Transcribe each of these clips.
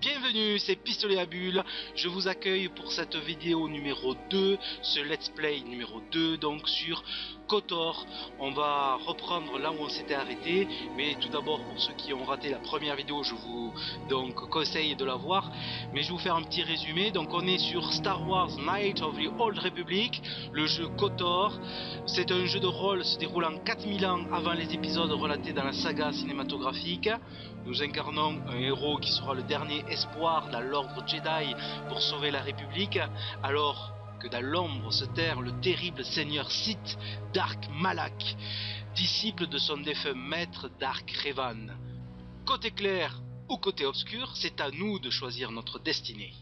Bienvenue, c'est Pistolet à Bulles, je vous accueille pour cette vidéo numéro 2, ce let's play numéro 2 donc sur KOTOR. On va reprendre là où on s'était arrêté, mais tout d'abord pour ceux qui ont raté la première vidéo, je vous conseille de la voir. Mais je vais vous faire un petit résumé. Donc on est sur Star Wars Knights of the Old Republic, le jeu KOTOR. C'est un jeu de rôle se déroulant 4000 ans avant les épisodes relatés dans la saga cinématographique. Nous incarnons un héros qui sera le dernier espoir dans l'ordre Jedi pour sauver la République, alors que dans l'ombre se terre le terrible seigneur Sith Dark Malak, disciple de son défunt maître Dark Revan. Côté clair ou côté obscur, c'est à nous de choisir notre destinée.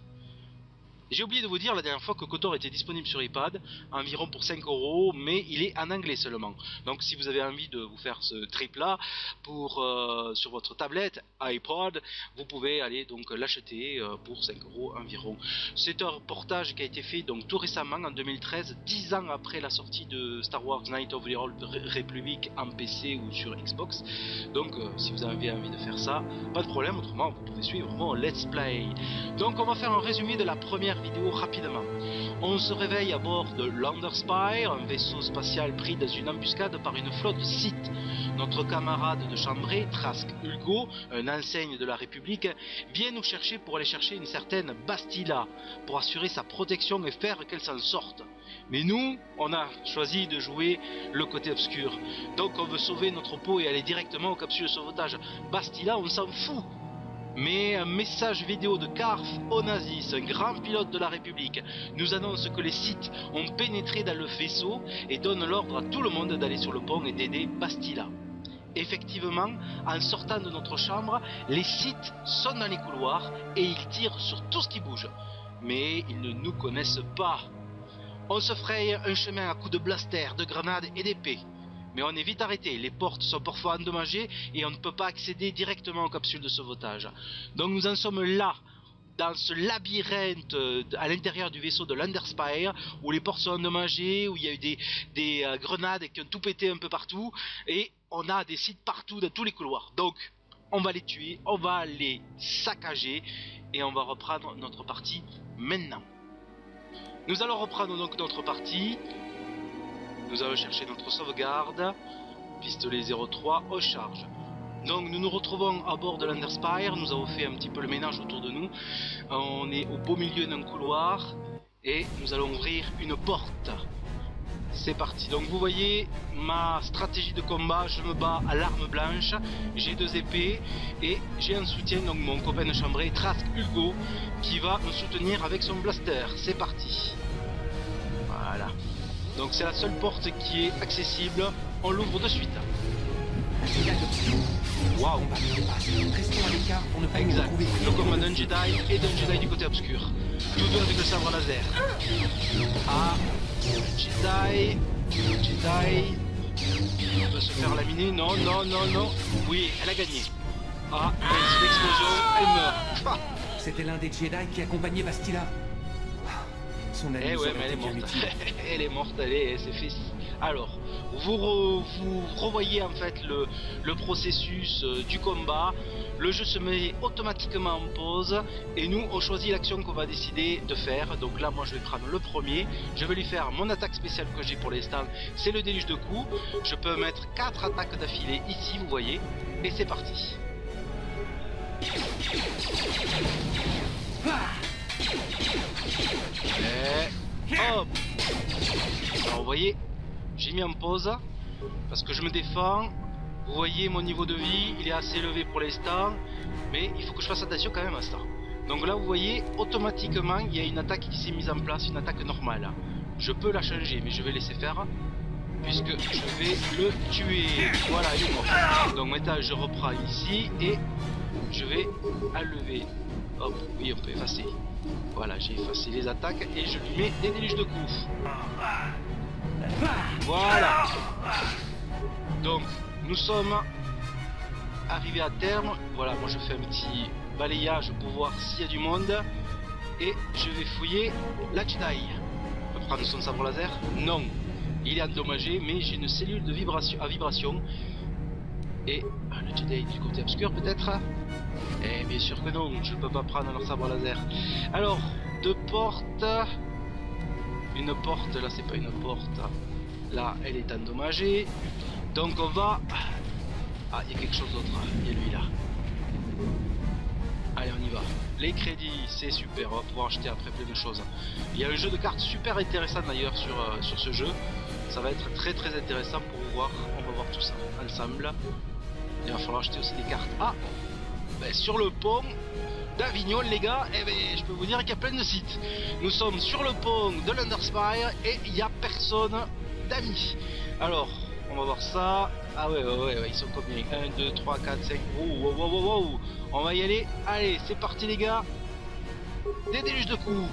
J'ai oublié de vous dire la dernière fois que KOTOR était disponible sur iPad, environ pour 5 €, mais il est en anglais seulement. Donc si vous avez envie de vous faire ce trip là sur votre tablette, iPod, vous pouvez aller donc l'acheter pour 5 € environ. C'est un reportage qui a été fait donc tout récemment en 2013, 10 ans après la sortie de Star Wars Knights of the Old Republic en PC ou sur Xbox. Donc si vous avez envie de faire ça, pas de problème, autrement vous pouvez suivre mon let's play. Donc on va faire un résumé de la première vidéo rapidement. On se réveille à bord de l'Underspire, un vaisseau spatial pris dans une embuscade par une flotte Sith. Notre camarade de chambrée, Trask Ulgo, un enseigne de la République, vient nous chercher pour aller chercher une certaine Bastila, pour assurer sa protection et faire qu'elle s'en sorte. Mais nous, on a choisi de jouer le côté obscur. Donc on veut sauver notre peau et aller directement aux capsules de sauvetage. Bastila, on s'en fout. Mais un message vidéo de Carth Onassis, un grand pilote de la République, nous annonce que les Sith ont pénétré dans le vaisseau et donne l'ordre à tout le monde d'aller sur le pont et d'aider Bastila. Effectivement, en sortant de notre chambre, les Sith sont dans les couloirs et ils tirent sur tout ce qui bouge. Mais ils ne nous connaissent pas. On se fraye un chemin à coups de blaster, de grenades et d'épées. Mais on est vite arrêté, les portes sont parfois endommagées et on ne peut pas accéder directement aux capsules de sauvetage. Donc nous en sommes là, dans ce labyrinthe à l'intérieur du vaisseau de l'Underspire, où les portes sont endommagées, où il y a eu des grenades qui ont tout pété un peu partout, et on a des sites partout dans tous les couloirs. Donc on va les tuer, on va les saccager, et on va reprendre notre partie maintenant. Nous allons reprendre donc notre partie. Nous allons chercher notre sauvegarde, pistolet 03 au charge. Donc nous nous retrouvons à bord de l'Underspire, nous avons fait un petit peu le ménage autour de nous. On est au beau milieu d'un couloir et nous allons ouvrir une porte. C'est parti, donc vous voyez ma stratégie de combat, je me bats à l'arme blanche, j'ai 2 épées et j'ai en soutien donc mon copain de chambrée Trask Ulgo qui va me soutenir avec son blaster. C'est parti. Voilà. Donc c'est la seule porte qui est accessible, on l'ouvre de suite. Waouh. Restons à l'écart pour ne pas nous exact, retrouver. le combat d'un Jedi et d'un Jedi du côté obscur. Tous deux avec le sabre laser. Ah, Jedi. On peut se faire laminer, non. Oui, elle a gagné. Ah, l'explosion, elle meurt. C'était l'un des Jedi qui accompagnait Bastila. Son ami Eh ouais, mais elle est morte. Elle est morte, c'est fait. Alors, vous revoyez en fait le processus du combat. Le jeu se met automatiquement en pause et nous on choisit l'action qu'on va décider de faire. Donc là, moi je vais prendre le premier. Je vais lui faire mon attaque spéciale que j'ai pour l'instant. C'est le déluge de coups. Je peux mettre 4 attaques d'affilée ici, vous voyez. Et c'est parti. Et hop. Alors vous voyez, j'ai mis en pause parce que je me défends. Vous voyez mon niveau de vie, il est assez élevé pour l'instant, mais il faut que je fasse attention quand même à ça. Donc là vous voyez, automatiquement il y a une attaque qui s'est mise en place, une attaque normale. Je peux la changer, mais je vais laisser faire puisque je vais le tuer. Voilà, il est mort. Donc maintenant je reprends ici et je vais enlever. Hop, oui, on peut effacer. Voilà, j'ai effacé les attaques et je lui mets des déluges de coups. Voilà. Donc, nous sommes arrivés à terme. Voilà, moi je fais un petit balayage pour voir s'il y a du monde. Et je vais fouiller la Jedi. On peut prendre son sabre laser? Non. Il est endommagé, mais j'ai une cellule de vibration à vibration. Et le Jedi du côté obscur peut-être. Et bien sûr que non, je peux pas prendre leur sabre laser. Alors, deux portes. Une porte, là c'est pas une porte. Là, elle est endommagée. Donc on va... Ah, il y a quelque chose d'autre. Il y a lui là. Allez, on y va. Les crédits, c'est super. On va pouvoir acheter après plein de choses. Il y a un jeu de cartes super intéressant d'ailleurs sur ce jeu. Ça va être très très intéressant pour voir. On va voir tout ça ensemble. Il va falloir acheter aussi des cartes. Ah, ben, sur le pont d'Avignon, les gars, eh ben, je peux vous dire qu'il y a plein de sites. Nous sommes sur le pont de l'Underspire et il n'y a personne d'amis. Alors, on va voir ça. Ah ouais, ils sont combien? 1, 2, 3, 4, 5. Wow. On va y aller. Allez, c'est parti, les gars. Des déluges de coups.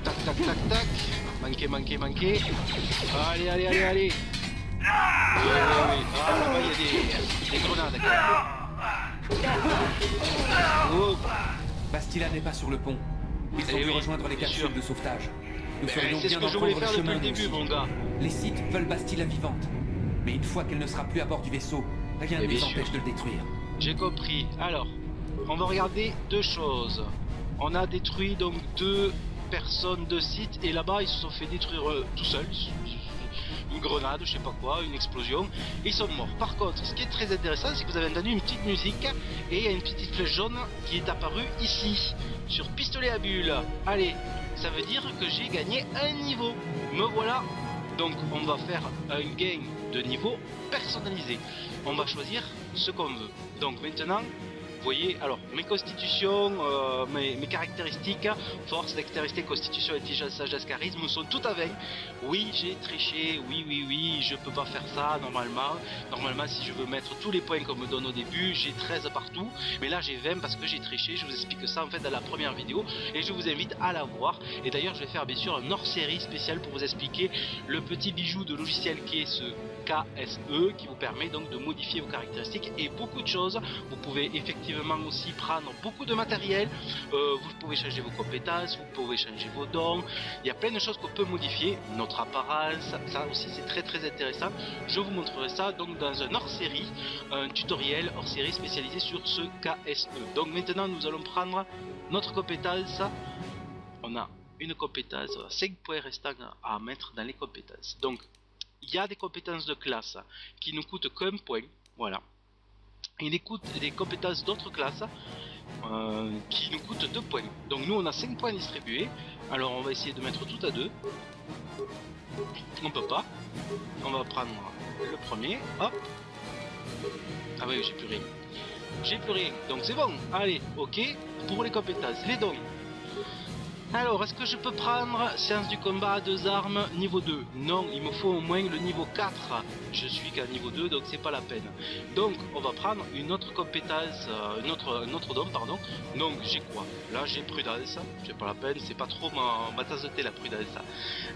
Tac. Manqué. Allez. Ouais. Ah, là-bas, il y a des grenades. Oh. Bastila n'est pas sur le pont. Ils ont dû rejoindre les capsules de sauvetage. Nous ferions c'est bien ce que je voulais d'en faire prendre depuis le le chemin, début, nous mon aussi. gars. Les Sith veulent Bastila vivante. Mais une fois qu'elle ne sera plus à bord du vaisseau, rien ne bien les sûr. empêche de le détruire. J'ai compris. Alors, on va regarder deux choses. On a détruit donc 2 personnes de site et là-bas ils se sont fait détruire tout seuls. Une grenade, je sais pas quoi, une explosion. Ils sont morts. Par contre, ce qui est très intéressant, c'est que vous avez entendu une petite musique et il y a une petite flèche jaune qui est apparue ici, sur pistolet à bulles. Allez, ça veut dire que j'ai gagné un niveau. Me voilà. Donc on va faire un gain de niveau personnalisé. On va choisir ce qu'on veut. Donc maintenant, vous voyez, alors mes constitutions, mes caractéristiques, force, dextérité, constitution, intelligence, sagesse, charisme sont toutes à 20. Oui, j'ai triché, oui, je peux pas faire ça normalement. Normalement, si je veux mettre tous les points qu'on me donne au début, j'ai 13 partout. Mais là, j'ai 20 parce que j'ai triché. Je vous explique ça en fait dans la première vidéo et je vous invite à la voir. Et d'ailleurs, je vais faire bien sûr un hors-série spécial pour vous expliquer le petit bijou de logiciel qui est ce KSE qui vous permet donc de modifier vos caractéristiques et beaucoup de choses. Vous pouvez effectivement aussi prendre beaucoup de matériel, vous pouvez changer vos compétences, vous pouvez changer vos dons, il y a plein de choses qu'on peut modifier, notre apparence, ça aussi c'est très très intéressant. Je vous montrerai ça donc dans un hors-série, un tutoriel hors-série spécialisé sur ce KSE. Donc maintenant nous allons prendre notre compétence. On a une compétence, 5 points restants à mettre dans les compétences. Donc il y a des compétences de classe qui ne coûtent qu'un point, voilà. Il écoute des compétences d'autres classes qui nous coûtent 2 points. Donc nous on a 5 points distribués. Alors on va essayer de mettre tout à 2. On peut pas. On va prendre le premier. Hop. Ah oui, j'ai plus rien. Donc c'est bon. Allez, ok. Pour les compétences, les dons. Alors, est-ce que je peux prendre séance du combat à 2 armes niveau 2? Non, il me faut au moins le niveau 4. Je suis qu'à niveau 2, donc c'est pas la peine. Donc, on va prendre une autre compétence, un autre don, pardon. Donc, j'ai quoi? Là, j'ai prudence. C'est pas la peine, c'est pas trop ma tasse de thé, la prudence.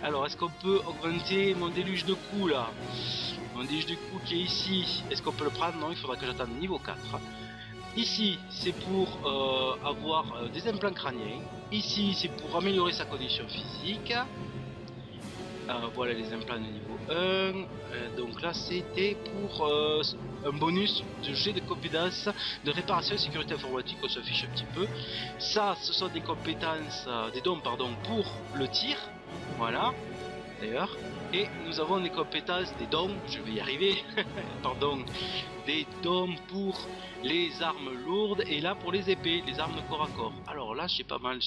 Alors, est-ce qu'on peut augmenter mon déluge de coups, là? Mon déluge de coups qui est ici. Est-ce qu'on peut le prendre? Non, il faudra que j'attende niveau 4. Ici, c'est pour avoir des implants crâniens. Ici, c'est pour améliorer sa condition physique. Voilà les implants de niveau 1. Donc là, c'était pour un bonus de jet de compétences de réparation et sécurité informatique. On s'affiche un petit peu. Ça, ce sont des compétences, des dons, pardon, pour le tir. Voilà, d'ailleurs. Et nous avons des compétences, des dons, je vais y arriver, pardon, des dons pour les armes lourdes et là pour les épées, les armes de corps à corps. Alors là, j'ai pas mal.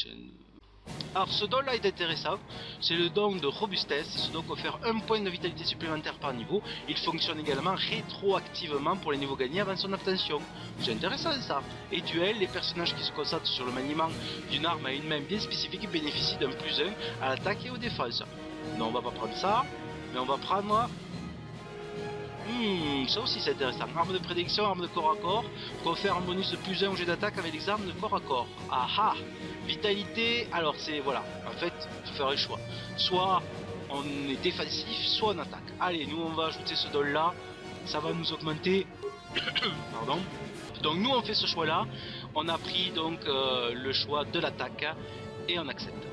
Alors ce don là est intéressant, c'est le don de robustesse, ce don confère 1 point de vitalité supplémentaire par niveau. Il fonctionne également rétroactivement pour les niveaux gagnés avant son obtention. C'est intéressant ça. Et duel, les personnages qui se concentrent sur le maniement d'une arme à une main bien spécifique bénéficient d'un +1 à l'attaque et aux défenses. Non, on va pas prendre ça, mais on va prendre... ça aussi c'est intéressant. Arme de prédiction, arme de corps à corps, confère un bonus de +1 au jet d'attaque avec les armes de corps à corps. Ah, vitalité, alors c'est... voilà, en fait, il faut faire le choix. Soit on est défensif, soit on attaque. Allez, nous on va ajouter ce don là, ça va nous augmenter... Pardon. Donc nous on fait ce choix là, on a pris donc le choix de l'attaque et on accepte.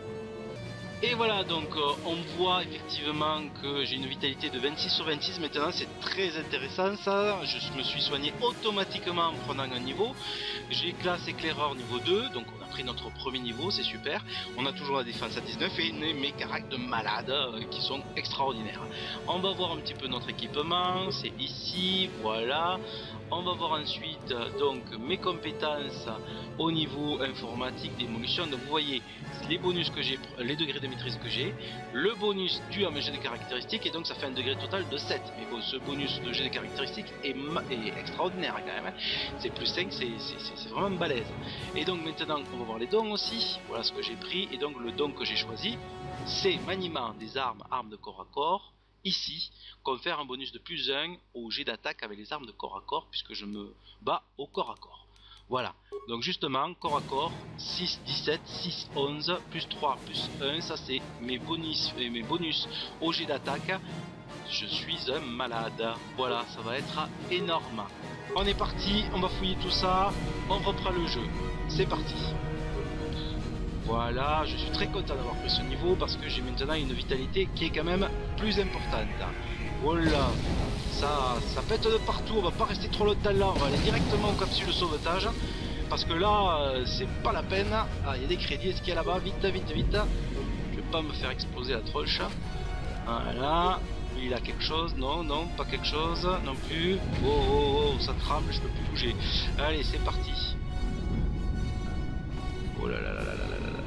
Et voilà, donc on voit effectivement que j'ai une vitalité de 26 sur 26 maintenant, c'est très intéressant ça. Je me suis soigné automatiquement en prenant un niveau. J'ai classe éclaireur niveau 2, donc on a pris notre premier niveau, c'est super. On a toujours la défense à 19 et mes caractères de malades qui sont extraordinaires. On va voir un petit peu notre équipement, c'est ici, voilà. On va voir ensuite donc mes compétences au niveau informatique d'évolution. Donc vous voyez les bonus que j'ai, les degrés de maîtrise que j'ai, le bonus dû à mes jets de caractéristiques, et donc ça fait un degré total de 7. Mais bon, ce bonus de jet de caractéristiques est extraordinaire quand même. C'est plus 5, c'est vraiment balèze. Et donc maintenant on va voir les dons aussi. Voilà ce que j'ai pris, et donc le don que j'ai choisi, c'est maniement des armes de corps à corps. Ici, confère un bonus de plus 1 au jet d'attaque avec les armes de corps à corps, puisque je me bats au corps à corps. Voilà, donc justement, corps à corps, 6, 17, 6, 11, plus 3, plus 1, ça c'est mes bonus au jet d'attaque. Je suis un malade. Voilà, ça va être énorme. On est parti, on va fouiller tout ça, on reprend le jeu. C'est parti. Voilà, je suis très content d'avoir pris ce niveau parce que j'ai maintenant une vitalité qui est quand même plus importante. Voilà, ça pète de partout, on va pas rester trop longtemps là, on va aller directement aux capsules de sauvetage. Parce que là, c'est pas la peine. Ah, il y a des crédits, est-ce qu'il y a là-bas? Vite, vite, vite. Je vais pas me faire exploser la tronche. Voilà, lui il a quelque chose, non, non, pas quelque chose, non plus. Oh, oh, oh, ça tremble, je peux plus bouger. Allez, c'est parti. Oh là là là là là là là.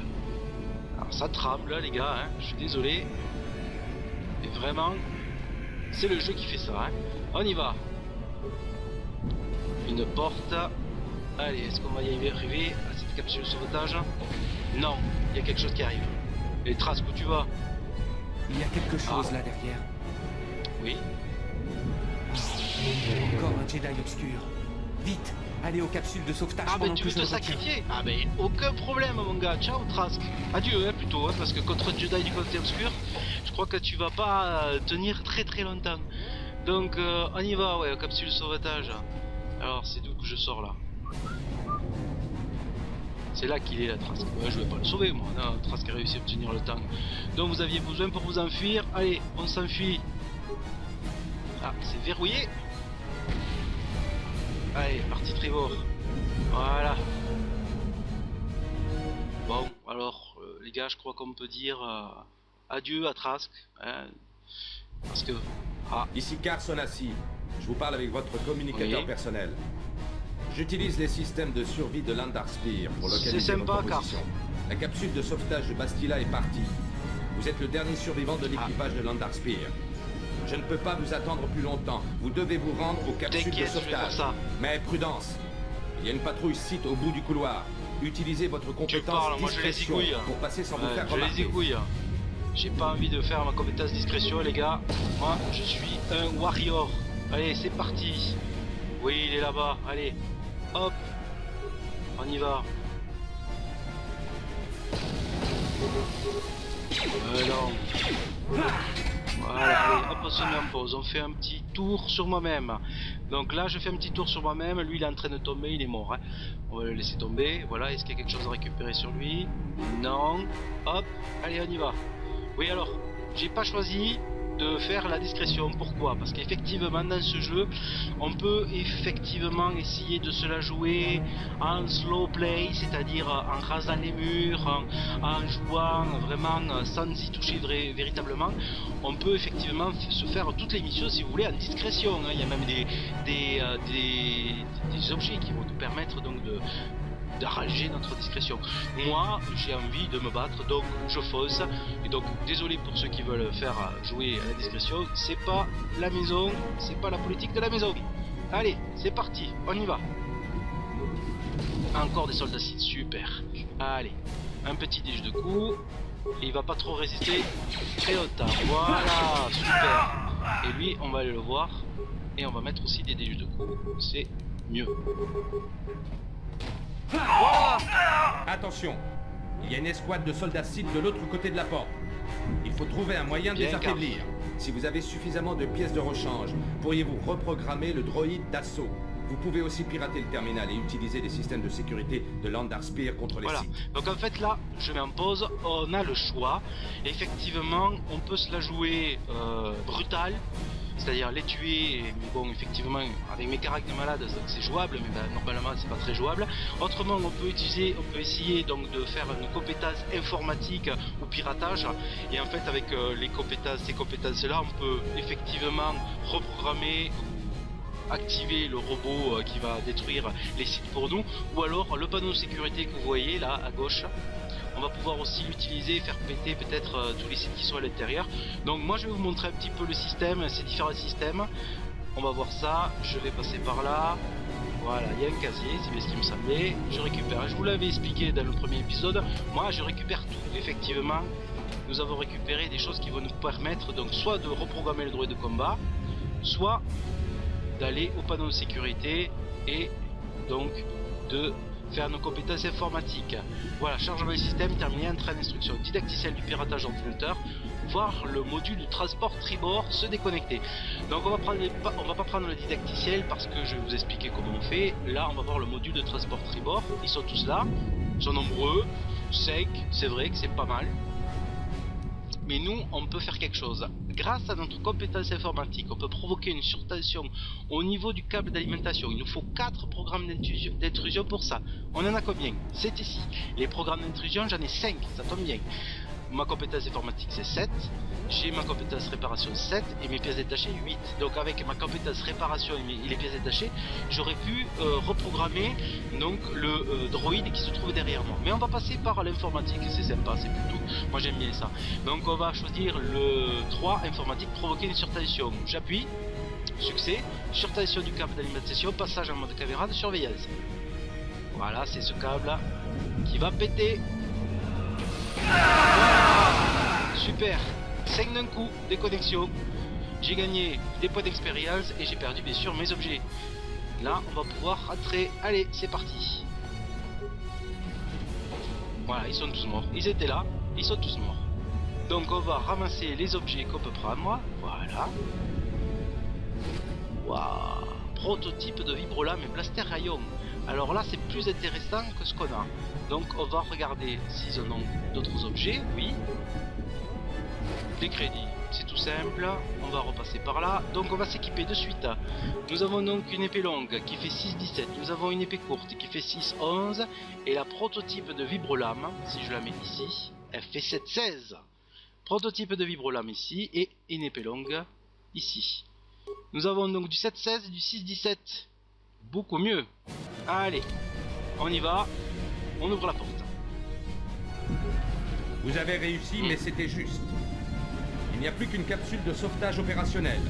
Alors ça tremble là les gars, hein. Je suis désolé. Mais vraiment, c'est le jeu qui fait ça, hein. On y va. Une porte. Allez, est-ce qu'on va y arriver à cette capsule de sauvetage? Non, il y a quelque chose qui arrive. Les traces, où tu vas? Il y a quelque chose là derrière. Oui. Encore un Jedi obscur. Vite, allez aux capsules de sauvetage. Ah, mais tu veux te sacrifier? Ah, mais aucun problème, mon gars. Ciao, Trask. Adieu, hein, plutôt, hein, parce que contre un Jedi du côté obscur, je crois que tu vas pas tenir très très longtemps. Donc, on y va, ouais, aux capsules de sauvetage. Alors, c'est d'où que je sors là? C'est là qu'il est, la Trask. Ouais, je vais pas le sauver, moi. Non, Trask a réussi à obtenir le temps. Donc, vous aviez besoin pour vous enfuir. Allez, on s'enfuit. Ah, c'est verrouillé. Allez, partie tribord. Voilà. Bon, alors, les gars, je crois qu'on peut dire adieu à Trask. Hein, parce que... Ah. Ici Carson Assi. Je vous parle avec votre communicateur personnel. J'utilise les systèmes de survie de Landar Spear pour localiser votre position. La capsule de sauvetage de Bastila est partie. Vous êtes le dernier survivant de l'équipage de Landar Spear. Je ne peux pas vous attendre plus longtemps. Vous devez vous rendre aux capsules de sauvetage. Mais prudence. Il y a une patrouille site au bout du couloir. Utilisez votre compétence discrétion pour passer sans vous faire remarquer. J'ai pas envie de faire ma compétence discrétion, les gars. Moi, je suis un warrior. Allez, c'est parti. Oui, il est là-bas. Allez. Hop, on y va. Voilà, allez, hop, on se met en pause. On fait un petit tour sur moi-même. Donc là, je fais un petit tour sur moi-même. Lui, il est en train de tomber, il est mort. Hein. On va le laisser tomber. Voilà, est-ce qu'il y a quelque chose à récupérer sur lui? Non. Hop, allez, on y va. Oui, alors, j'ai pas choisi de faire la discrétion. Pourquoi? Parce qu'effectivement dans ce jeu on peut effectivement essayer de se la jouer en slow play, c'est-à-dire en rasant les murs, en jouant vraiment sans y toucher véritablement. On peut effectivement se faire toutes les missions si vous voulez en discrétion, hein. Il y a même des objets qui vont nous permettre donc d'arranger notre discrétion. Moi, j'ai envie de me battre, donc je fonce. Et donc, désolé pour ceux qui veulent faire jouer à la discrétion, c'est pas la maison, c'est pas la politique de la maison. Allez, c'est parti, on y va. Encore des soldats Sith, super. Allez, un petit déj de coups. Et il va pas trop résister très longtemps. Voilà, super. Et lui, on va aller le voir. Et on va mettre aussi des déj de coups. C'est mieux. Voilà. Attention, il y a une escouade de soldats Sith de l'autre côté de la porte. Il faut trouver un moyen de les affaiblir. Si vous avez suffisamment de pièces de rechange, pourriez-vous reprogrammer le droïde d'assaut. Vous pouvez aussi pirater le terminal et utiliser les systèmes de sécurité de Landar Spear contre les sites. Donc en fait là, je mets en pause, on a le choix. Effectivement, on peut se la jouer brutale, c'est-à-dire les tuer, mais bon, effectivement, avec mes caractères malades, c'est jouable, mais ben, normalement, c'est pas très jouable. Autrement, on peut essayer donc de faire une compétence informatique ou piratage, et en fait, avec ces compétences-là, on peut effectivement reprogrammer, activer le robot qui va détruire les sites pour nous, ou alors le panneau de sécurité que vous voyez là à gauche. On va pouvoir aussi l'utiliser et faire péter peut-être tous les sites qui sont à l'intérieur. Donc moi je vais vous montrer un petit peu le système, ces différents systèmes. On va voir ça, je vais passer par là. Voilà, il y a un casier, c'est bien ce qui me semblait. Je récupère, je vous l'avais expliqué dans le premier épisode. Moi je récupère tout, effectivement. Nous avons récupéré des choses qui vont nous permettre donc soit de reprogrammer le droïde de combat, soit d'aller au panneau de sécurité et donc de faire nos compétences informatiques. Voilà, chargement du système, terminé, entrée d'instruction, didacticiel du piratage ordinateur, voir le module de transport tribord se déconnecter. Donc on va pas prendre le didacticiel parce que je vais vous expliquer comment on fait. Là on va voir le module de transport tribord, ils sont tous là, ils sont nombreux, 5, c'est vrai que c'est pas mal. Mais nous, on peut faire quelque chose. Grâce à notre compétence informatique, on peut provoquer une surtension au niveau du câble d'alimentation. Il nous faut 4 programmes d'intrusion pour ça. On en a combien? C'est ici. Les programmes d'intrusion, j'en ai 5, ça tombe bien. Ma compétence informatique c'est 7, j'ai ma compétence réparation 7 et mes pièces détachées 8. Donc avec ma compétence réparation et les pièces détachées, j'aurais pu reprogrammer donc le droïde qui se trouve derrière moi. Mais on va passer par l'informatique, c'est sympa, c'est plutôt... Moi j'aime bien ça. Donc on va choisir le 3, informatique, provoquer une surtension. J'appuie, succès, surtension du câble d'alimentation, passage en mode caméra de surveillance. Voilà, c'est ce câble là qui va péter. Super, 5 d'un coup, déconnexion. J'ai gagné des points d'expérience et j'ai perdu bien sûr mes objets. Là on va pouvoir rentrer, allez c'est parti. Voilà, ils sont tous morts, ils étaient là, ils sont tous morts. Donc on va ramasser les objets qu'on peut prendre, voilà. Waouh, prototype de vibrolame et blaster rayon. Alors là c'est plus intéressant que ce qu'on a. Donc on va regarder s'ils en ont d'autres objets, oui. Des crédits, c'est tout simple, on va repasser par là. Donc on va s'équiper de suite. Nous avons donc une épée longue qui fait 6,17, nous avons une épée courte qui fait 6,11 et la prototype de vibrolame, si je la mets ici, elle fait 7,16. Prototype de vibrolame ici et une épée longue ici. Nous avons donc du 7,16 et du 6,17. Beaucoup mieux. Allez, on y va. On ouvre la porte. Vous avez réussi, mais c'était juste. Il n'y a plus qu'une capsule de sauvetage opérationnelle.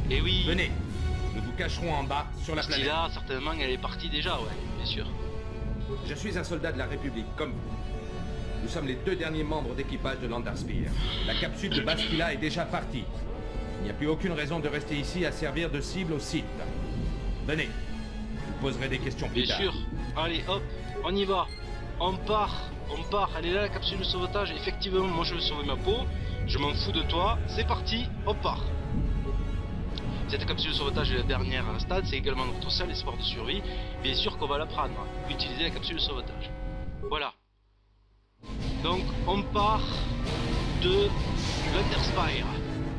Et oui. Venez, nous vous cacherons en bas, sur la planète. Là, certainement, elle est partie déjà, ouais, bien sûr. Je suis un soldat de la République, comme vous. Nous sommes les 2 derniers membres d'équipage de Landar Spear. La capsule de Bastila est déjà partie. Il n'y a plus aucune raison de rester ici à servir de cible au site. Venez, vous poserez des questions plus tard. Bien sûr. Allez, hop, on y va. On part. Elle est là la capsule de sauvetage. Effectivement, moi je veux sauver ma peau. Je m'en fous de toi. C'est parti, on part. Cette capsule de sauvetage est la dernière stade. C'est également notre seul espoir de survie. Bien sûr qu'on va la prendre. Utiliser la capsule de sauvetage. Voilà. Donc on part de l'Underspire.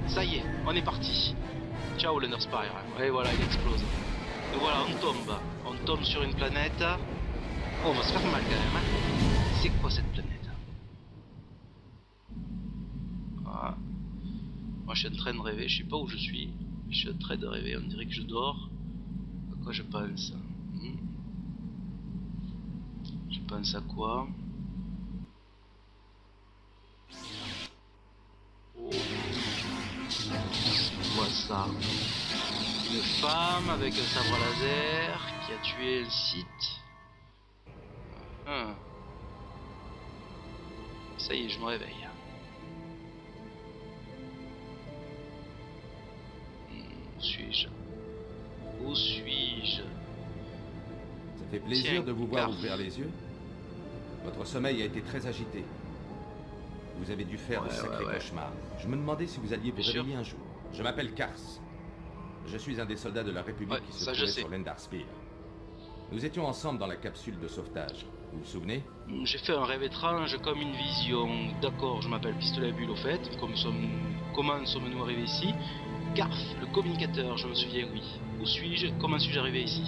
Ça y est, on est parti. Ciao l'Underspire. Et voilà, il explose. Et voilà, on tombe sur une planète. Oh, on va se faire mal quand même. C'est quoi cette planète? Voilà. Moi je suis en train de rêver, je sais pas où je suis. Je suis en train de rêver, on dirait que je dors. À quoi je pense? Je pense à quoi? Oh. C'est quoi ça? Une femme avec un sabre laser qui a tué un site. Ça y est, je me réveille. Où suis-je? Où suis-je? Ça fait plaisir de vous voir ouvrir les yeux. Votre sommeil a été très agité. Vous avez dû faire de sacrés cauchemars. Je me demandais si vous alliez vous réveiller un jour. Je m'appelle Kars. Je suis un des soldats de la République qui se trouvait sur l'Endar Spear. Nous étions ensemble dans la capsule de sauvetage. Vous vous souvenez? J'ai fait un rêve étrange comme une vision. D'accord, je m'appelle Pistolet à Bulle au fait. Comment sommes-nous arrivés ici? Garf, le communicateur, je me souviens, oui. Où suis-je? Comment suis-je arrivé ici?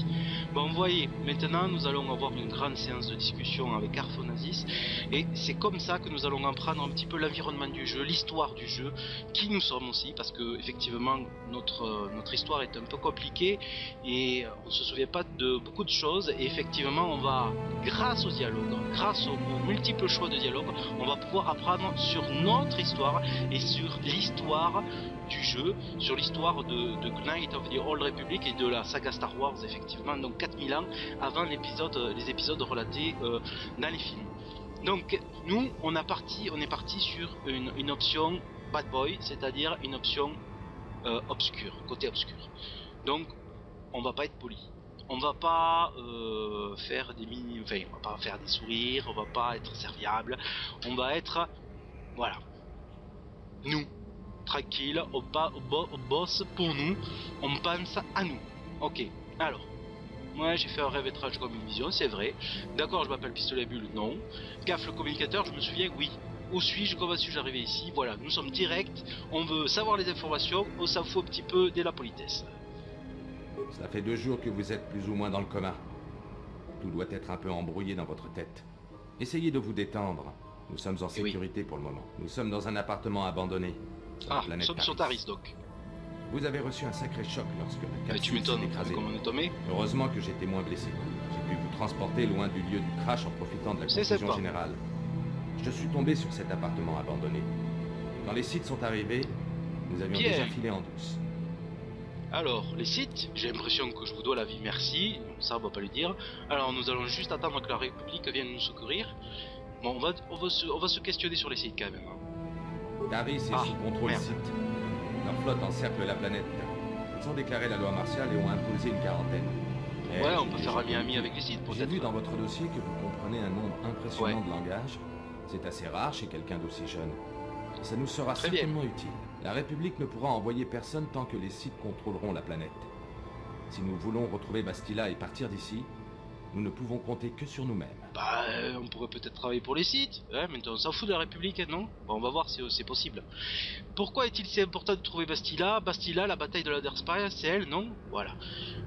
Bon, vous voyez, maintenant nous allons avoir une grande séance de discussion avec Arphonazis, et c'est comme ça que nous allons apprendre un petit peu l'environnement du jeu, l'histoire du jeu, qui nous sommes aussi, parce que effectivement notre histoire est un peu compliquée et on se souvient pas de beaucoup de choses, et effectivement on va, grâce au dialogue, grâce aux multiples choix de dialogue, on va pouvoir apprendre sur notre histoire et sur l'histoire du jeu, sur l'histoire de Knights of the Old Republic et de la saga Star Wars, effectivement, donc 4000 ans avant les épisodes relatés dans les films. Donc nous on est parti sur une option bad boy, c'est-à-dire une option obscure, côté obscur. Donc on va pas être poli, on va pas faire on va pas faire des sourires, on va pas être serviable, on va être, voilà, nous tranquille, au boss pour nous, on pense à nous. Ok, alors, moi j'ai fait un rêve étrange comme une vision, c'est vrai. D'accord, je m'appelle Pistolet Bulle, non. Gaffe le communicateur, je me souviens, oui. Où suis-je? Comment suis-je arrivé ici? Voilà, nous sommes directs, on veut savoir les informations, on s'en fout un petit peu de la politesse. Ça fait 2 jours que vous êtes plus ou moins dans le coma. Tout doit être un peu embrouillé dans votre tête. Essayez de vous détendre. Nous sommes en sécurité pour le moment. Nous sommes dans un appartement abandonné. Nous sommes sur Taris donc. Vous avez reçu un sacré choc lorsque la capsule s'est écrasée. Comment on est tombé. Heureusement que j'étais moins blessé. J'ai pu vous transporter loin du lieu du crash en profitant de la confusion générale. Je suis tombé sur cet appartement abandonné. Quand les Sith sont arrivés, nous avions déjà filé en douce. Alors, les Sith, j'ai l'impression que je vous dois la vie, merci. Ça, on va pas le dire. Alors, nous allons juste attendre que la République vienne nous secourir. Bon, on va se questionner sur les Sith quand même. Taris est sous contrôle Sith. Leur flotte encercle la planète. Ils ont déclaré la loi martiale et ont imposé une quarantaine. Ouais, on peut faire ami avec les Sith, peut-être. J'ai vu dans votre dossier que vous comprenez un nombre impressionnant de langage. C'est assez rare chez quelqu'un d'aussi jeune. Ça nous sera certainement utile. La République ne pourra envoyer personne tant que les Sith contrôleront la planète. Si nous voulons retrouver Bastila et partir d'ici, nous ne pouvons compter que sur nous-mêmes. Bah, on pourrait peut-être travailler pour les Sith. Maintenant, on s'en fout de la République, non? Bon, on va voir si c'est possible. Pourquoi est-il si important de trouver Bastila? Bastila, la bataille de l'Endar Spear, c'est elle, non? Voilà.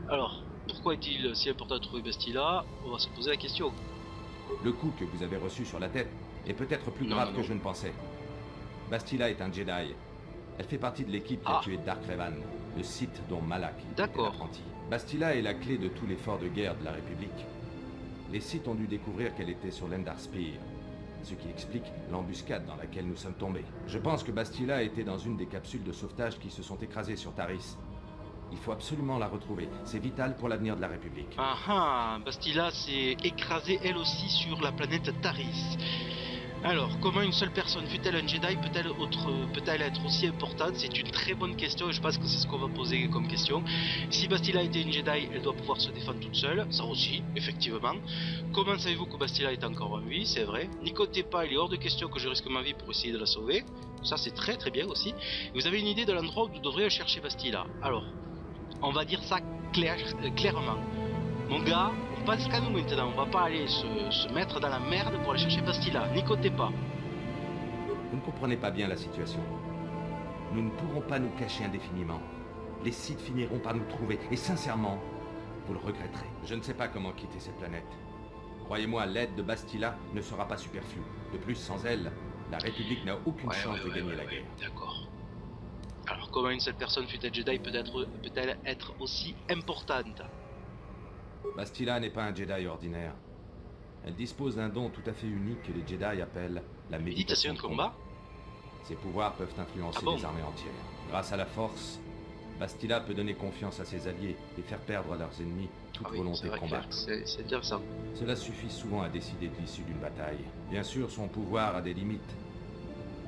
Alors, pourquoi est-il si important de trouver Bastila? On va se poser la question. Le coup que vous avez reçu sur la tête est peut-être plus grave que je ne pensais. Bastila est un Jedi. Elle fait partie de l'équipe qui a tué Dark Revan, le Sith dont Malak était l'apprenti. Bastila est la clé de tout l'effort de guerre de la République. Les Sith ont dû découvrir qu'elle était sur l'Endar Spear, ce qui explique l'embuscade dans laquelle nous sommes tombés. Je pense que Bastila était dans une des capsules de sauvetage qui se sont écrasées sur Taris. Il faut absolument la retrouver, c'est vital pour l'avenir de la République. Bastila s'est écrasée elle aussi sur la planète Taris. Alors, comment une seule personne, fut-elle un Jedi, peut-elle être aussi importante? C'est une très bonne question et je pense que c'est ce qu'on va poser comme question. Si Bastila était une Jedi, elle doit pouvoir se défendre toute seule, ça aussi, effectivement. Comment savez-vous que Bastila est encore en vie? C'est vrai. Nicotez pas, il est hors de question que je risque ma vie pour essayer de la sauver. Ça c'est très très bien aussi. Vous avez une idée de l'endroit où vous devriez chercher Bastila? Alors, on va dire ça clairement. Mon gars, on pense qu'à nous maintenant, on va pas aller se mettre dans la merde pour aller chercher Bastila, nicotez pas. Vous ne comprenez pas bien la situation. Nous ne pourrons pas nous cacher indéfiniment. Les Sith finiront par nous trouver, et sincèrement, vous le regretterez. Je ne sais pas comment quitter cette planète. Croyez-moi, l'aide de Bastila ne sera pas superflue. De plus, sans elle, la République n'a aucune chance de gagner la guerre. D'accord. Alors, comment une seule personne fut-elle Jedi peut-elle être aussi importante? Bastila n'est pas un Jedi ordinaire. Elle dispose d'un don tout à fait unique que les Jedi appellent la méditation de combat. Ses pouvoirs peuvent influencer des armées entières. Grâce à la force, Bastila peut donner confiance à ses alliés et faire perdre à leurs ennemis toute volonté de combattre. C'est intéressant. Cela suffit souvent à décider de l'issue d'une bataille. Bien sûr, son pouvoir a des limites.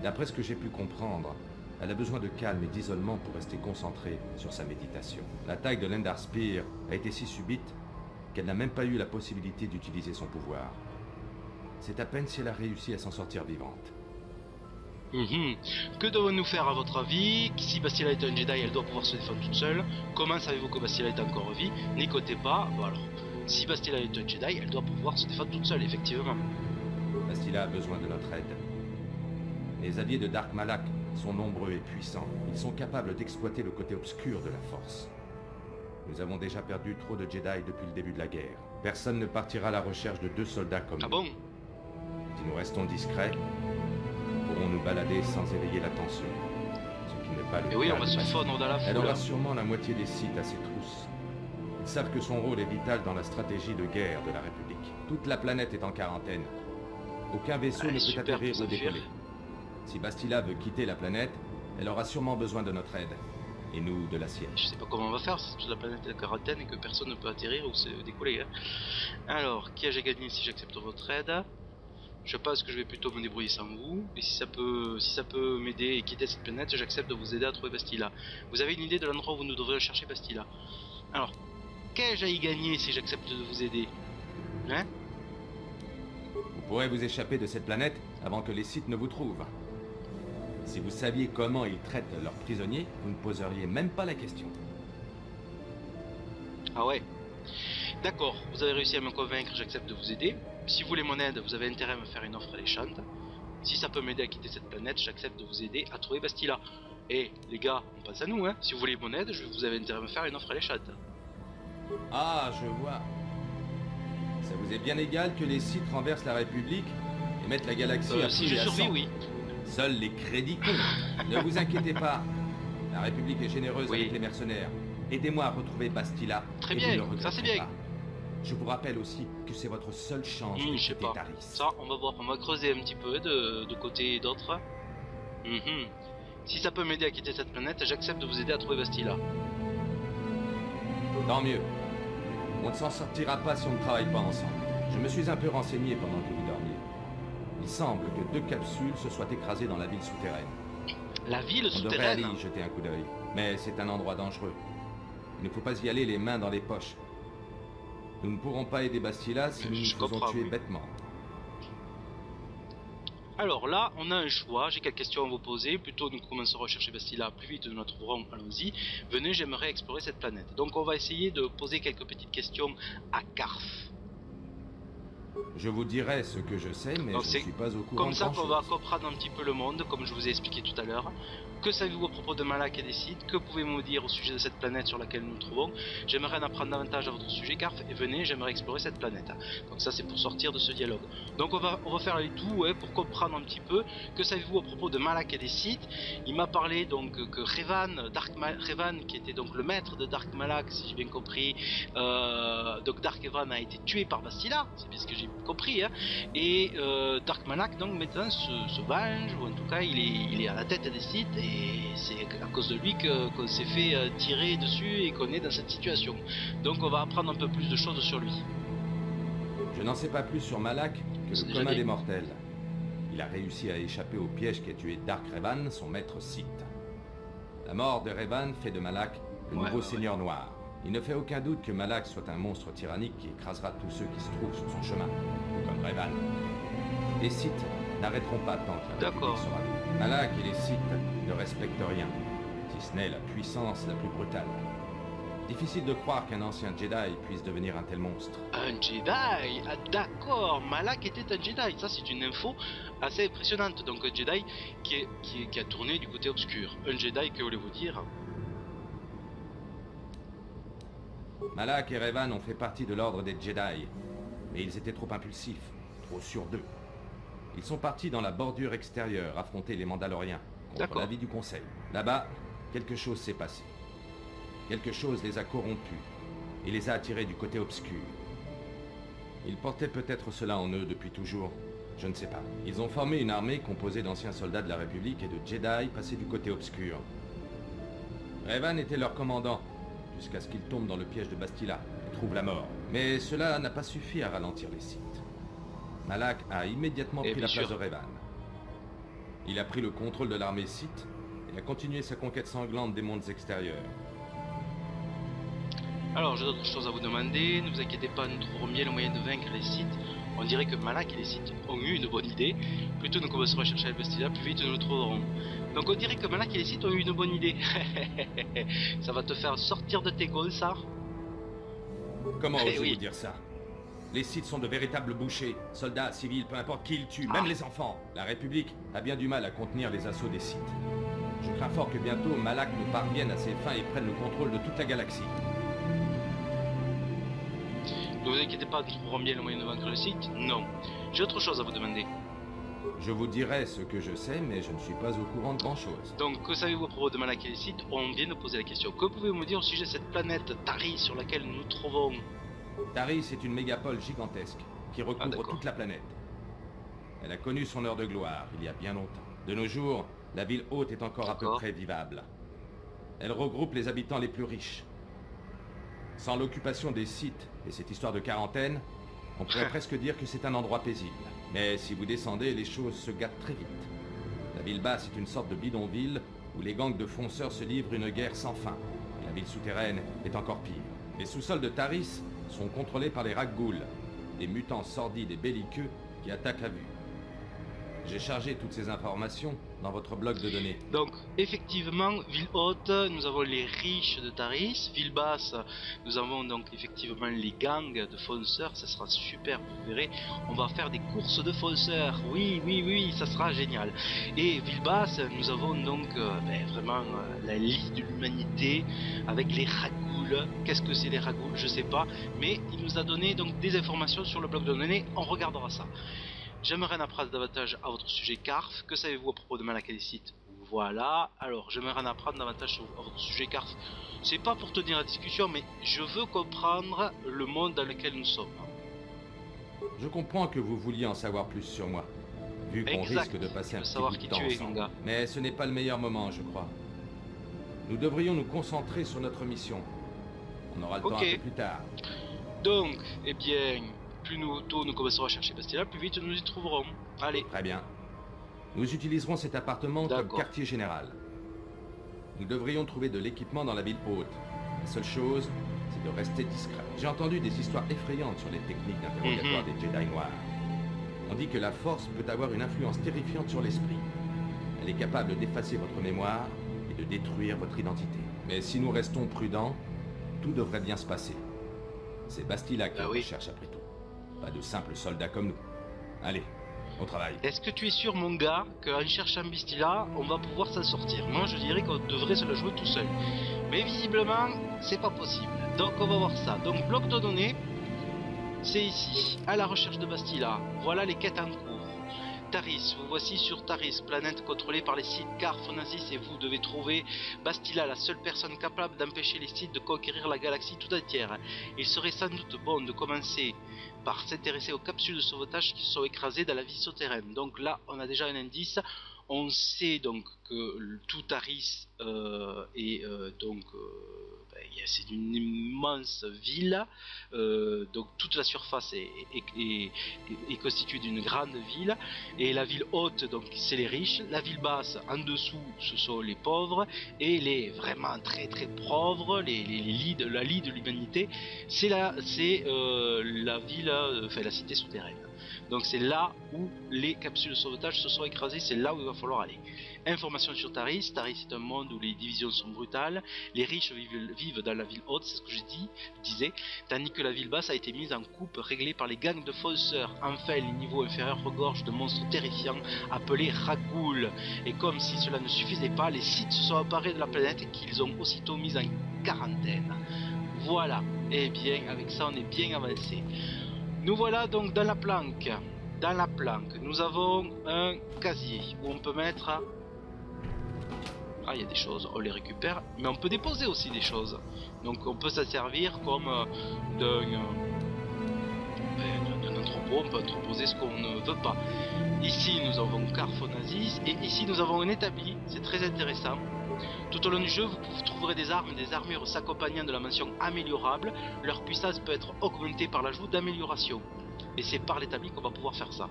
D'après ce que j'ai pu comprendre, elle a besoin de calme et d'isolement pour rester concentrée sur sa méditation. L'attaque de l'Endar Spear a été si subite qu'elle n'a même pas eu la possibilité d'utiliser son pouvoir. C'est à peine si elle a réussi à s'en sortir vivante. Que devons-nous faire à votre avis? Si Bastila est un Jedi, elle doit pouvoir se défendre toute seule. Comment savez-vous que Bastila est encore en vie? N'écoutez pas. Bon alors, si Bastila est un Jedi, elle doit pouvoir se défendre toute seule, effectivement. Bastila a besoin de notre aide. Les alliés de Dark Malak sont nombreux et puissants. Ils sont capables d'exploiter le côté obscur de la Force. Nous avons déjà perdu trop de Jedi depuis le début de la guerre. Personne ne partira à la recherche de 2 soldats comme nous. Ah bon? Si nous restons discrets, nous pourrons nous balader sans éveiller l'attention. Ce qui n'est pas le cas. Et oui, on va de se Bastila. fondre dans la foule. Elle aura sûrement la moitié des Sith à ses trousses. Ils savent que son rôle est vital dans la stratégie de guerre de la République. Toute la planète est en quarantaine. Aucun vaisseau ne peut atterrir ou décoller. Si Bastila veut quitter la planète, elle aura sûrement besoin de notre aide. Et nous, de la sienne. Je sais pas comment on va faire si toute la planète est en quarantaine et que personne ne peut atterrir ou se décoller. Hein. Alors, qui ai-je gagné si j'accepte votre aide? Je pense que je vais plutôt me débrouiller sans vous. Et si ça peut m'aider et quitter cette planète, j'accepte de vous aider à trouver Bastila. Vous avez une idée de l'endroit où nous devrions chercher Bastila? Alors, qu'ai-je à y gagner si j'accepte de vous aider? Hein? Vous pourrez vous échapper de cette planète avant que les Sith ne vous trouvent. Si vous saviez comment ils traitent leurs prisonniers, vous ne poseriez même pas la question. Ah ouais. D'accord, vous avez réussi à me convaincre, j'accepte de vous aider. Si vous voulez mon aide, vous avez intérêt à me faire une offre alléchante. Si ça peut m'aider à quitter cette planète, j'accepte de vous aider à trouver Bastila. Et les gars, on pense à nous, hein. Si vous voulez mon aide, vous avez intérêt à me faire une offre alléchante. Ah, je vois. Ça vous est bien égal que les Sith renversent la République et mettent la galaxie à si feu je et à survis, sang. oui. Seuls les crédits comptent. Ne vous inquiétez pas. La République est généreuse Oui. avec les mercenaires. Aidez-moi à retrouver Bastila. Très et bien, vous ne le ça c'est regretterez bien. pas. Je vous rappelle aussi que c'est votre seule chance de Je sais quitter pas. Taris. Ça, on va voir, on va creuser un petit peu de côté et d'autre. Si ça peut m'aider à quitter cette planète, j'accepte de vous aider à trouver Bastila. Tant mieux. On ne s'en sortira pas si on ne travaille pas ensemble. Je me suis un peu renseigné pendant que vous dormiez. Il semble que 2 capsules se soient écrasées dans la ville souterraine. La ville On devrait souterraine. aller y jeter un coup d'œil. Mais c'est un endroit dangereux. Il ne faut pas y aller les mains dans les poches. Nous ne pourrons pas aider Bastila si nous nous Je faisons comprends, tuer oui. bêtement. Alors là, on a un choix, j'ai quelques questions à vous poser. Plutôt nous commencerons à chercher Bastila, plus vite nous la trouverons, allons-y. Venez, j'aimerais explorer cette planète. Donc on va essayer de poser quelques petites questions à Carf. Je vous dirai ce que je sais, mais Donc je ne c'est suis pas au courant comme ça de qu'on va grand-chose. comprendre un petit peu le monde, comme je vous ai expliqué tout à l'heure. Que savez-vous à propos de Malak et des Sith? Que pouvez-vous me dire au sujet de cette planète sur laquelle nous nous trouvons? J'aimerais en apprendre davantage à votre sujet, Carf, et venez, j'aimerais explorer cette planète. Donc ça c'est pour sortir de ce dialogue. Donc on va faire le tout ouais, pour comprendre un petit peu. Que savez-vous à propos de Malak et des Sith? Il m'a parlé donc que Revan, Revan, qui était donc le maître de Dark Malak, si j'ai bien compris, donc Dark Revan a été tué par Bastila, c'est bien ce que j'ai compris, hein. Et Dark Malak donc maintenant se venge, ou en tout cas il est à la tête des Sith, et c'est à cause de lui qu'on s'est fait tirer dessus et qu'on est dans cette situation. Donc on va apprendre un peu plus de choses sur lui. Je n'en sais pas plus sur Malak que C'est le déjà commun dit. des mortels. Il a réussi à échapper au piège qui a tué Dark Revan, son maître Sith. La mort de Revan fait de Malak le nouveau seigneur noir. Il ne fait aucun doute que Malak soit un monstre tyrannique qui écrasera tous ceux qui se trouvent sur son chemin, comme Revan. Les Sith n'arrêteront pas tant que la D'accord. République sera là. Malak et les Sith ne respectent rien, si ce n'est la puissance la plus brutale. Difficile de croire qu'un ancien Jedi puisse devenir un tel monstre. Un Jedi, ah, d'accord, Malak était un Jedi, ça c'est une info assez impressionnante. Donc un Jedi qui a tourné du côté obscur. Un Jedi, que voulez-vous dire? Malak et Revan ont fait partie de l'ordre des Jedi, mais ils étaient trop impulsifs, trop sûrs d'eux. Ils sont partis dans la bordure extérieure affronter les Mandaloriens, contre D'accord. l'avis du Conseil. Là-bas, quelque chose s'est passé. Quelque chose les a corrompus et les a attirés du côté obscur. Ils portaient peut-être cela en eux depuis toujours, je ne sais pas. Ils ont formé une armée composée d'anciens soldats de la République et de Jedi passés du côté obscur. Revan était leur commandant, jusqu'à ce qu'ils tombent dans le piège de Bastila et trouvent la mort. Mais cela n'a pas suffi à ralentir les Sith. Malak a immédiatement Et pris la bien place sûr. de Revan. Il a pris le contrôle de l'armée Sith et a continué sa conquête sanglante des mondes extérieurs. Alors j'ai d'autres choses à vous demander, ne vous inquiétez pas, nous trouverons bien le moyen de vaincre les Sith. On dirait que Malak et les Sith ont eu une bonne idée. Plus tôt nous commencerons à chercher la Bastilla, plus vite nous le trouverons. Donc on dirait que Malak et les Sith ont eu une bonne idée. Ça va te faire sortir de tes goals, ça. Comment osez-vous dire ça? Les Sith sont de véritables bouchers, soldats, civils, peu importe qui ils tuent, même les enfants. La République a bien du mal à contenir les assauts des Sith. Je crains fort que bientôt Malak ne parvienne à ses fins et prenne le contrôle de toute la galaxie. Ne vous inquiétez pas, nous trouverons bien le moyen de vaincre le Sith. Non. J'ai autre chose à vous demander. Je vous dirai ce que je sais, mais je ne suis pas au courant de grand-chose. Donc, que savez-vous à propos de Malak et les Sith? On vient de poser la question. Que pouvez-vous me dire au sujet de cette planète Taris sur laquelle nous nous trouvons? Taris est une mégapole gigantesque qui recouvre toute la planète. Elle a connu son heure de gloire il y a bien longtemps. De nos jours, la ville haute est encore à peu près vivable. Elle regroupe les habitants les plus riches. Sans l'occupation des Sith et cette histoire de quarantaine, on pourrait presque dire que c'est un endroit paisible. Mais si vous descendez, les choses se gâtent très vite. La ville basse est une sorte de bidonville où les gangs de fonceurs se livrent une guerre sans fin. Et la ville souterraine est encore pire. Les sous-sols de Taris sont contrôlés par les Rakghouls, des mutants sordides et belliqueux qui attaquent à vue. J'ai chargé toutes ces informations dans votre bloc de données. Donc, effectivement, ville haute, nous avons les riches de Taris. Ville basse, nous avons donc effectivement les gangs de fonceurs. Ça sera super, vous verrez. On va faire des courses de fonceurs. Oui, ça sera génial. Et ville basse, nous avons donc vraiment la liste de l'humanité avec les Rakghouls. Qu'est-ce que c'est les Rakghouls? Je sais pas. Mais il nous a donné donc des informations sur le bloc de données. On regardera ça. J'aimerais en apprendre davantage à votre sujet Carf. Que savez-vous à propos de Malak et les Sith? Voilà. Alors, j'aimerais en apprendre davantage à votre sujet Carf. C'est pas pour tenir la discussion, mais je veux comprendre le monde dans lequel nous sommes. Je comprends que vous vouliez en savoir plus sur moi, vu qu'on risque de passer un petit bout de temps ensemble. Mais ce n'est pas le meilleur moment, je crois. Nous devrions nous concentrer sur notre mission. On aura le temps un peu plus tard. Donc, eh bien... plus tôt nous commencerons à chercher Bastilla, plus vite nous y trouverons. Allez. Très bien. Nous utiliserons cet appartement comme quartier général. Nous devrions trouver de l'équipement dans la ville haute. La seule chose, c'est de rester discret. J'ai entendu des histoires effrayantes sur les techniques d'interrogatoire des Jedi noirs. On dit que la Force peut avoir une influence terrifiante sur l'esprit. Elle est capable d'effacer votre mémoire et de détruire votre identité. Mais si nous restons prudents, tout devrait bien se passer. C'est Bastilla qui recherche après tout. Pas de simples soldats comme nous. Allez, au travail. Est-ce que tu es sûr, mon gars, qu'en cherchant Bastilla, on va pouvoir s'en sortir? Moi, je dirais qu'on devrait se la jouer tout seul. Mais visiblement, c'est pas possible. Donc, on va voir ça. Donc, bloc de données, c'est ici, à la recherche de Bastilla. Voilà les quêtes en cours. Taris, vous voici sur Taris, planète contrôlée par les Sith Carf Nazis, et vous devez trouver Bastilla, la seule personne capable d'empêcher les Sith de conquérir la galaxie tout entière. Il serait sans doute bon de commencer par s'intéresser aux capsules de sauvetage qui sont écrasées dans la vie souterraine. Donc là, on a déjà un indice. On sait donc que tout Taris c'est une immense ville, donc toute la surface est constituée d'une grande ville, et la ville haute, donc c'est les riches, la ville basse en dessous ce sont les pauvres, et les vraiment très très pauvres, la lie de l'humanité, c'est la ville, la cité souterraine. Donc c'est là où les capsules de sauvetage se sont écrasées, c'est là où il va falloir aller. Information sur Taris. Taris est un monde où les divisions sont brutales, les riches vivent dans la ville haute, c'est ce que je disais, tandis que la ville basse a été mise en coupe, réglée par les gangs de fonceurs. Enfin, les niveaux inférieurs regorgent de monstres terrifiants appelés Rakghouls. Et comme si cela ne suffisait pas, les Sith se sont emparés de la planète et qu'ils ont aussitôt mise en quarantaine. Voilà, et bien avec ça on est bien avancé. Nous voilà donc dans la planque. Dans la planque, nous avons un casier où on peut mettre... Ah, il y a des choses, on les récupère, mais on peut déposer aussi des choses. Donc on peut s'en servir comme d'un entrepôt, on peut entreposer ce qu'on ne veut pas. Ici nous avons Carf Nazis, et ici nous avons un établi, c'est très intéressant. Tout au long du jeu, vous trouverez des armes et des armures s'accompagnant de la mention améliorable. Leur puissance peut être augmentée par l'ajout d'amélioration. Et c'est par l'établi qu'on va pouvoir faire ça.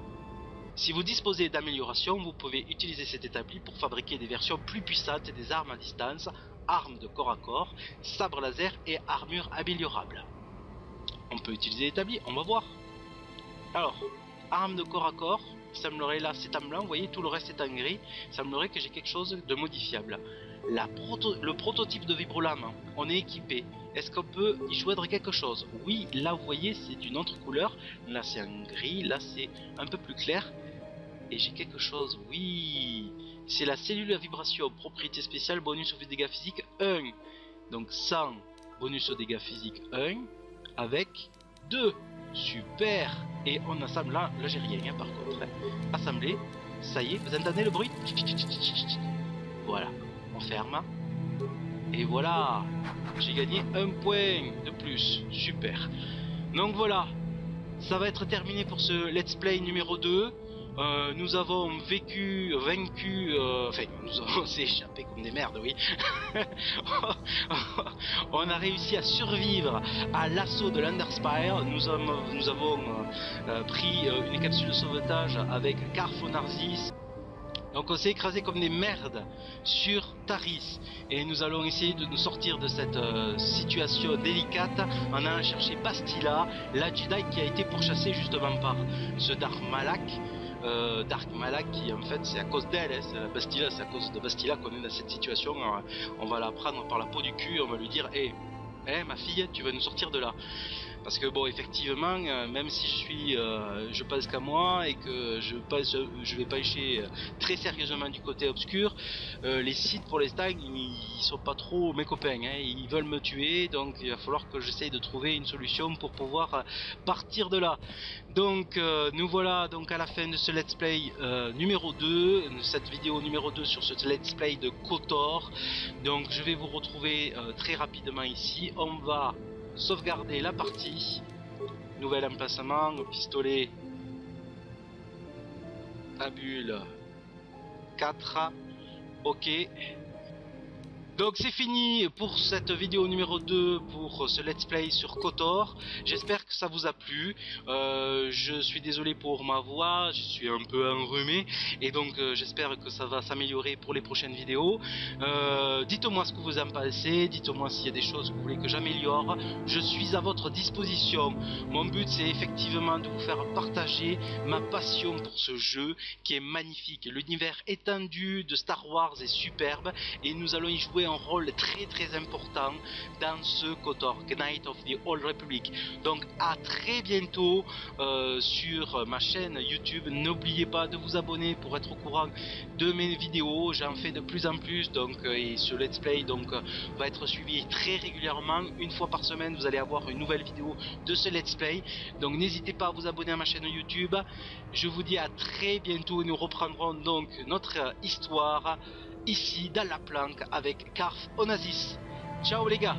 Si vous disposez d'amélioration, vous pouvez utiliser cet établi pour fabriquer des versions plus puissantes des armes à distance, armes de corps à corps, sabres laser et armures améliorables. On peut utiliser l'établi, on va voir. Alors, arme de corps à corps, il semblerait là c'est en blanc, vous voyez tout le reste est en gris, il semblerait que j'ai quelque chose de modifiable. Le prototype de vibrolame, on est équipé. Est-ce qu'on peut y joindre quelque chose? Oui, là vous voyez c'est d'une autre couleur, là c'est en gris, là c'est un peu plus clair. Et j'ai quelque chose, oui, c'est la cellule à vibration, propriété spéciale, bonus aux dégâts physiques 1. Donc 100, bonus aux dégâts physiques 1, avec 2. Super. Et on assemble là j'ai rien hein, par contre. Assemblé, ça y est, vous entendez le bruit? Voilà, on ferme. Et voilà, j'ai gagné un point de plus, super. Donc voilà, ça va être terminé pour ce let's play numéro 2. Nous avons vaincu, enfin nous avons échappé comme des merdes, oui. On a réussi à survivre à l'assaut de l'Underspire. Nous avons pris une capsule de sauvetage avec Carf Onarsis. Donc on s'est écrasé comme des merdes sur Taris. Et nous allons essayer de nous sortir de cette situation délicate en allant chercher Bastila, la Jedi qui a été pourchassée justement par ce Dark Malak qui en fait c'est à cause d'elle, hein, c'est la Bastila, c'est à cause de Bastila qu'on est dans cette situation. On va la prendre par la peau du cul, on va lui dire hé ma fille, tu vas nous sortir de là. Parce que bon effectivement même si je pense qu'à moi et que je vais pencher très sérieusement du côté obscur, les sites pour l'instant ils sont pas trop mes copains hein, ils veulent me tuer, donc il va falloir que j'essaye de trouver une solution pour pouvoir partir de là. Donc nous voilà donc à la fin de ce let's play numéro 2, cette vidéo numéro 2 sur ce let's play de KOTOR. Donc je vais vous retrouver très rapidement ici. On va sauvegarder la partie, nouvel emplacement, pistolet à bulle 4, ok. Donc c'est fini pour cette vidéo numéro 2 pour ce let's play sur KOTOR. J'espère que ça vous a plu. Je suis désolé pour ma voix, je suis un peu enrhumé et donc j'espère que ça va s'améliorer pour les prochaines vidéos. Dites-moi ce que vous en pensez, dites-moi s'il y a des choses que vous voulez que j'améliore. Je suis à votre disposition. Mon but c'est effectivement de vous faire partager ma passion pour ce jeu qui est magnifique. L'univers étendu de Star Wars est superbe et nous allons y jouer un rôle très très important dans ce KOTOR, Knights of the Old Republic. Donc à très bientôt sur ma chaîne YouTube. N'oubliez pas de vous abonner pour être au courant de mes vidéos. J'en fais de plus en plus donc et ce let's play donc va être suivi très régulièrement. Une fois par semaine vous allez avoir une nouvelle vidéo de ce let's play. Donc n'hésitez pas à vous abonner à ma chaîne YouTube. Je vous dis à très bientôt et nous reprendrons donc notre histoire ici dans la planque avec Carf Onarsis. Ciao les gars.